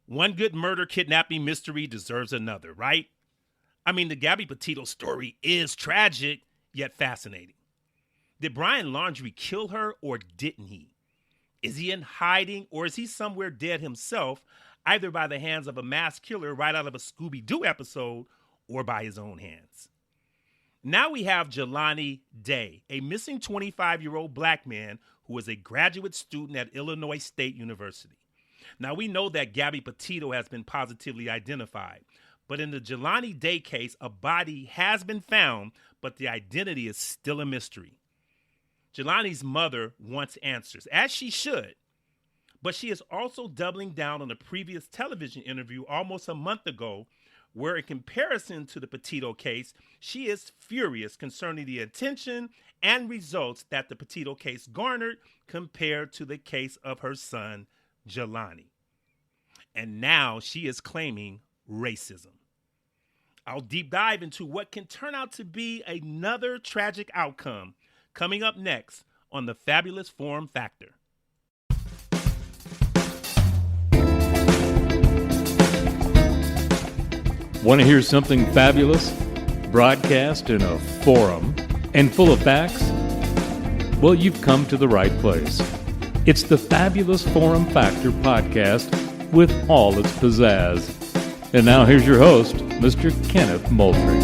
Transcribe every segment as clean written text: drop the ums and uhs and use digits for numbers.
One good murder kidnapping mystery deserves another, right? I mean, the Gabby Petito story is tragic, yet fascinating. Did Brian Laundrie kill her or didn't he? Is he in hiding or is he somewhere dead himself, either by the hands of a mass killer right out of a Scooby-Doo episode or by his own hands? Now we have Jelani Day, a missing 25-year-old black man who is a graduate student at Illinois State University. Now we know that Gabby Petito has been positively identified, but in the Jelani Day case, a body has been found, but the identity is still a mystery. Jelani's mother wants answers, as she should, but she is also doubling down on a previous television interview almost a month ago, where in comparison to the Petito case, she is furious concerning the attention and results that the Petito case garnered compared to the case of her son, Jelani. And now she is claiming racism. I'll deep dive into what can turn out to be another tragic outcome coming up next on the Fabulous Forum Factor. Want to hear something fabulous? Broadcast in a forum and full of facts? Well, you've come to the right place. It's the Fabulous Forum Factor podcast with all its pizzazz. And now here's your host, Mr. Kenneth Moultrie.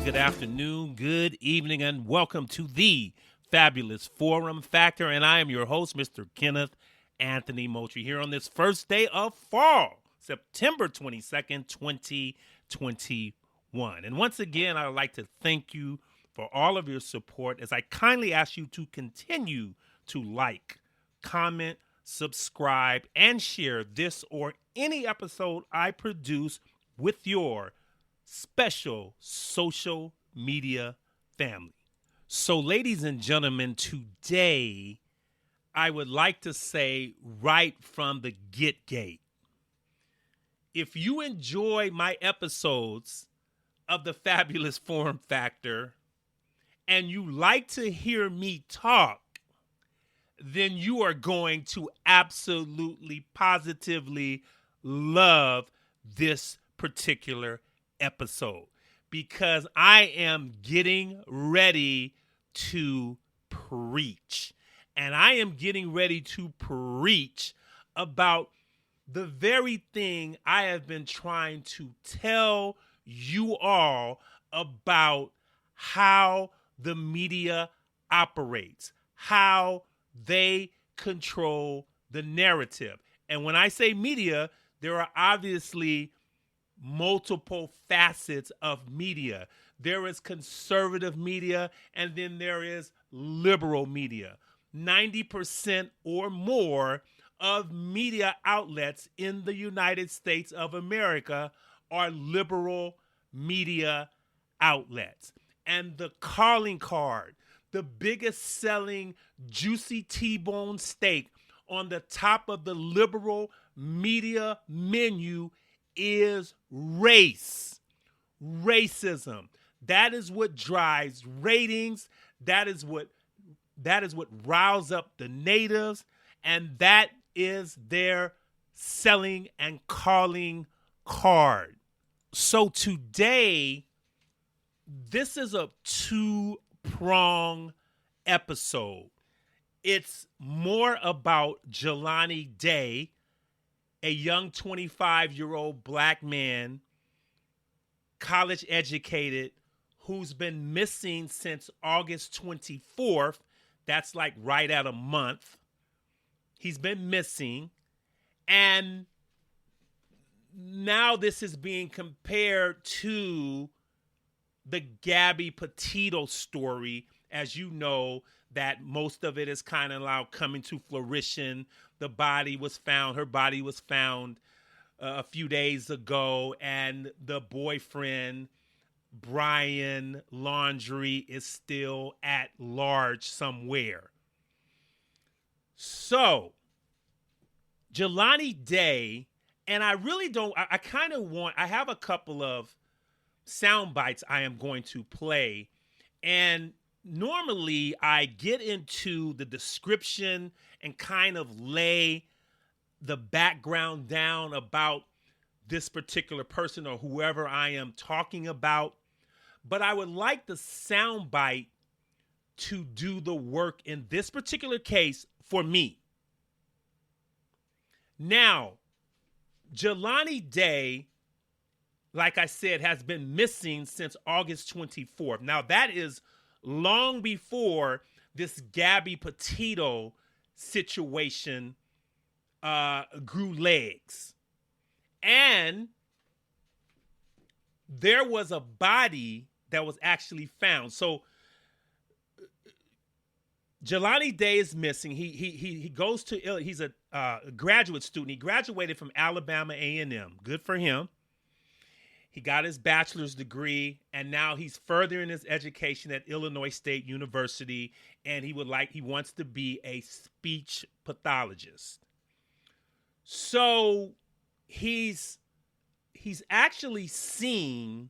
Good afternoon, good evening, and welcome to the Fabulous Forum Factor. And I am your host, Mr. Kenneth Anthony Moultrie, here on this first day of fall, September 22nd, 2021. And once again, I would like to thank you for all of your support as I kindly ask you to continue to like, comment, subscribe, and share this or any episode I produce with your special social media family. So, ladies and gentlemen, today I would like to say right from the get-gate, if you enjoy my episodes of the Fabulous Forum Factor and you like to hear me talk, then you are going to absolutely, positively love this particular episode, because I am getting ready to preach. And I am getting ready to preach about the very thing I have been trying to tell you all about: how the media operates, how they control the narrative. And when I say media, there are obviously multiple facets of media. There is conservative media, and then there is liberal media. 90% or more of media outlets in the United States of America are liberal media outlets. And the calling card, the biggest selling juicy T-bone steak on the top of the liberal media menu is race. Racism. That is what drives ratings. That is what riles up the natives, and that is their selling and calling card. So today, this is a two-prong episode. It's more about Jelani Day, a young 25-year-old black man, college educated, who's been missing since August 24th. That's like right at a month. He's been missing. And now this is being compared to the Gabby Petito story. As you know, that most of it is kind of now coming to fruition. Her body was found a few days ago, and the boyfriend, Brian Laundrie, is still at large somewhere. So, Jelani Day, and I really don't, I kind of want, I have a couple of sound bites I am going to play, and normally I get into the description and kind of lay the background down about this particular person or whoever I am talking about, but I would like the soundbite to do the work in this particular case for me. Now, Jelani Day, like I said, has been missing since August 24th. Now, that is long before this Gabby Petito situation grew legs. And there was a body that was actually found. So Jelani Day is missing. He goes to, he's a graduate student. He graduated from Alabama A&M. Good for him. He got his bachelor's degree, and now he's furthering his education at Illinois State University, and he wants to be a speech pathologist. So he's actually seen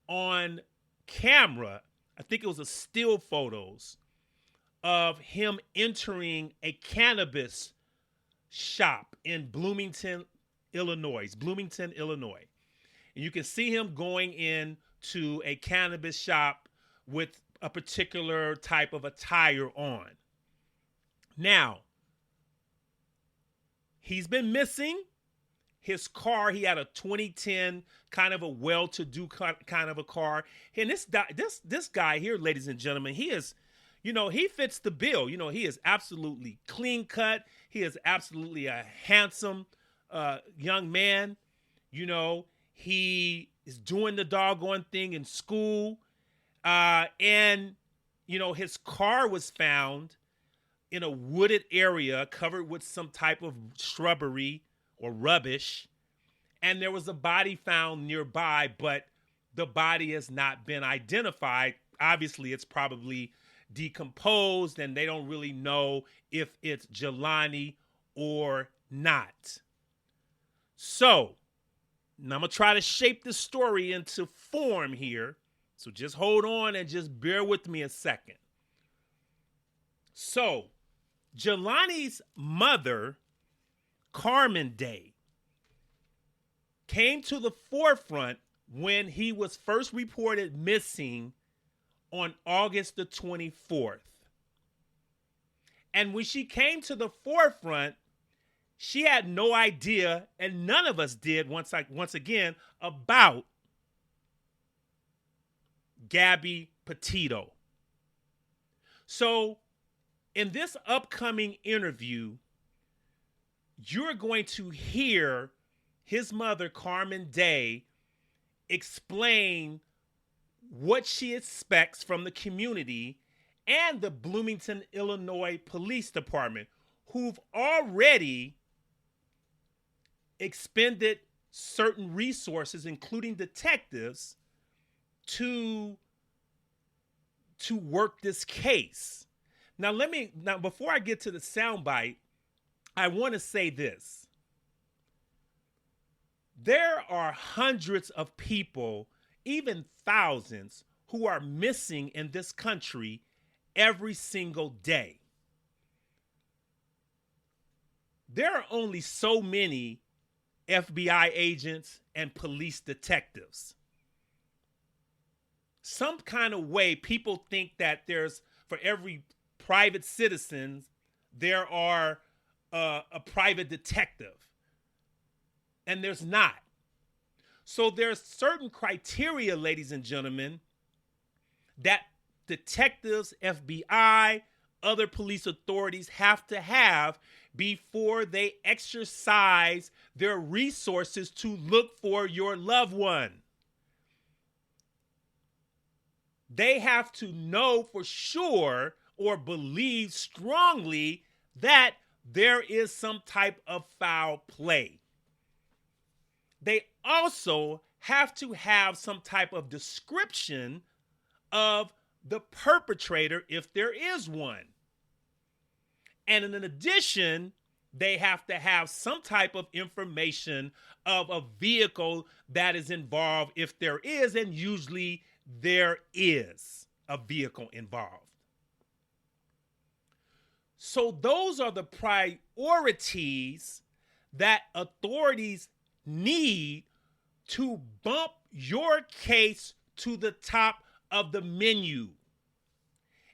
on camera, I think it was a still photos, of him entering a cannabis shop in Bloomington, Illinois. And you can see him going into a cannabis shop with a particular type of attire on. Now, he's been missing. His car, he had a 2010 kind of a well-to-do kind of a car. And this guy here, ladies and gentlemen, he is, he fits the bill. He is absolutely clean cut. He is absolutely a handsome young man. He is doing the doggone thing in school. And his car was found in a wooded area covered with some type of shrubbery or rubbish. And there was a body found nearby, but the body has not been identified. Obviously, it's probably decomposed, and they don't really know if it's Jelani or not. So, now I'm going to try to shape the story into form here. So just hold on and just bear with me a second. So, Jelani's mother, Carmen Day, came to the forefront when he was first reported missing on August the 24th. And when she came to the forefront, she had no idea, and none of us did once again, about Gabby Petito. So in this upcoming interview, you're going to hear his mother, Carmen Day, explain what she expects from the community and the Bloomington, Illinois Police Department, who've already expended certain resources, including detectives, to work this case. Now, before I get to the soundbite, I want to say this. There are hundreds of people, even thousands, who are missing in this country every single day. There are only so many FBI agents and police detectives. Some kind of way people think that for every private citizen, there are a private detective. And there's not. So there's certain criteria, ladies and gentlemen, that detectives, FBI, other police authorities have to have before they exercise their resources to look for your loved one. They have to know for sure or believe strongly that there is some type of foul play. They also have to have some type of description of the perpetrator if there is one. And in addition, they have to have some type of information of a vehicle that is involved if there is, and usually there is a vehicle involved. So those are the priorities that authorities need to bump your case to the top of the menu.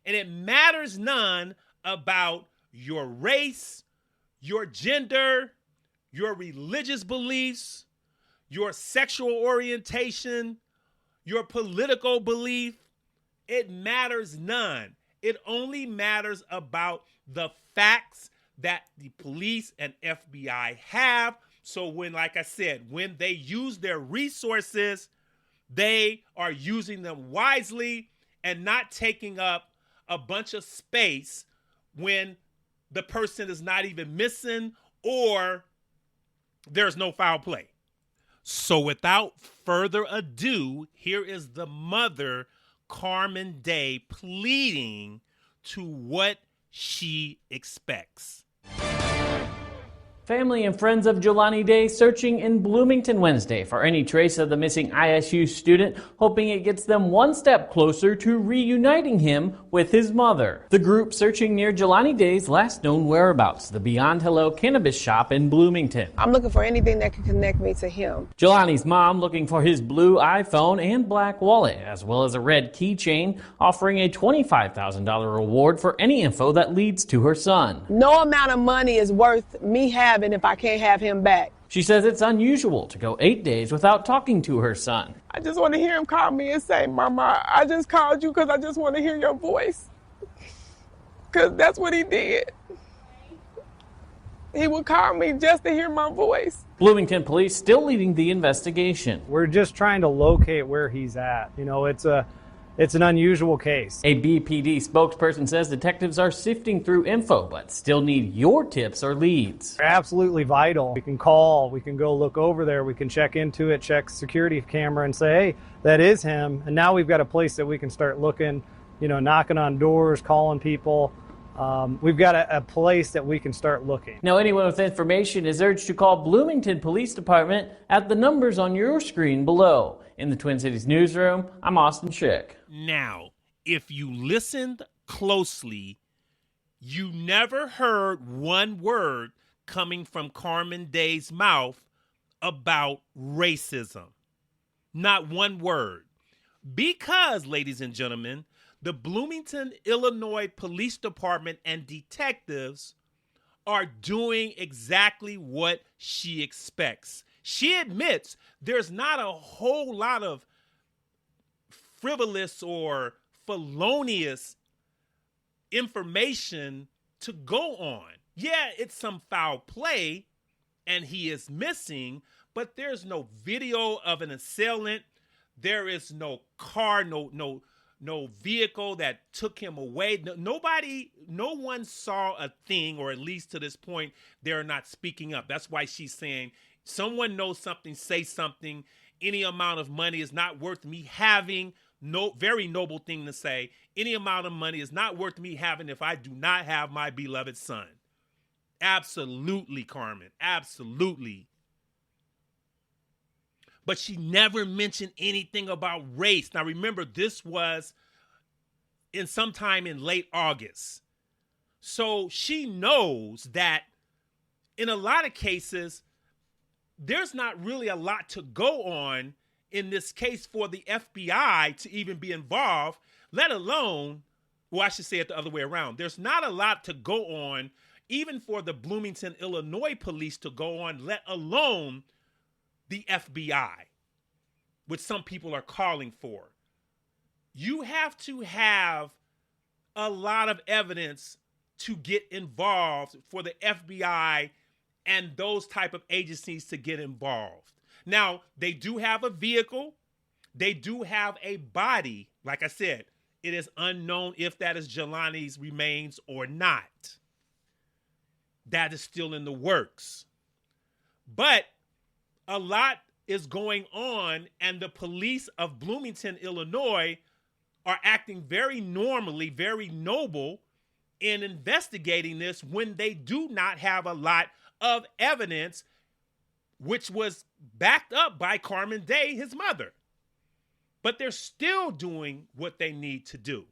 And it matters none about your race, your gender, your religious beliefs, your sexual orientation, your political belief. It matters none. It only matters about the facts that the police and FBI have. So when, like I said, when they use their resources, they are using them wisely and not taking up a bunch of space when the person is not even missing or there's no foul play. So without further ado, here is the mother, Carmen Day, pleading to what she expects. Family and friends of Jelani Day searching in Bloomington Wednesday for any trace of the missing ISU student, hoping it gets them one step closer to reuniting him with his mother. The group searching near Jelani Day's last known whereabouts, the Beyond Hello cannabis shop in Bloomington. I'm looking for anything that can connect me to him. Jelani's mom looking for his blue iPhone and black wallet, as well as a red keychain, offering a $25,000 reward for any info that leads to her son. No amount of money is worth me having if I can't have him back. She says it's unusual to go 8 days without talking to her son. I just want to hear him call me and say, Mama, I just called you because I just want to hear your voice. Because that's what he did. He would call me just to hear my voice. Bloomington police still leading the investigation. We're just trying to locate where he's at. You know, it's an unusual case. A BPD spokesperson says detectives are sifting through info, but still need your tips or leads. They're absolutely vital. We can call, we can go look over there, we can check into it, check security camera and say, hey, that is him. And now we've got a place that we can start looking, you know, knocking on doors, calling people. We've got a place that we can start looking. Now, anyone with information is urged to call Bloomington Police Department at the numbers on your screen below. In the Twin Cities newsroom, I'm Austin Schick. Now, if you listened closely, you never heard one word coming from Carmen Day's mouth about racism. Not one word. Because, ladies and gentlemen, the Bloomington, Illinois Police Department and detectives are doing exactly what she expects. She admits there's not a whole lot of frivolous or felonious information to go on. Yeah, it's some foul play and he is missing, but there's no video of an assailant. There is no car, no vehicle that took him away. No one saw a thing, or at least to this point, they're not speaking up. That's why she's saying, someone knows something, say something. Any amount of money is not worth me having. No, very noble thing to say. Any amount of money is not worth me having if I do not have my beloved son. Absolutely, Carmen. Absolutely. But she never mentioned anything about race. Now, remember, this was sometime in late August. So she knows that in a lot of cases, there's not really a lot to go on in this case for the FBI to even be involved, let alone, well, I should say it the other way around. There's not a lot to go on, even for the Bloomington, Illinois police to go on, let alone the FBI, which some people are calling for. You have to have a lot of evidence to get involved for the FBI and those type of agencies to get involved. Now, they do have a vehicle. They do have a body. Like I said, it is unknown if that is Jelani's remains or not. That is still in the works. But a lot is going on, and the police of Bloomington, Illinois are acting very normally, very noble in investigating this when they do not have a lot of evidence, which was backed up by Carmen Day, his mother. But they're still doing what they need to do.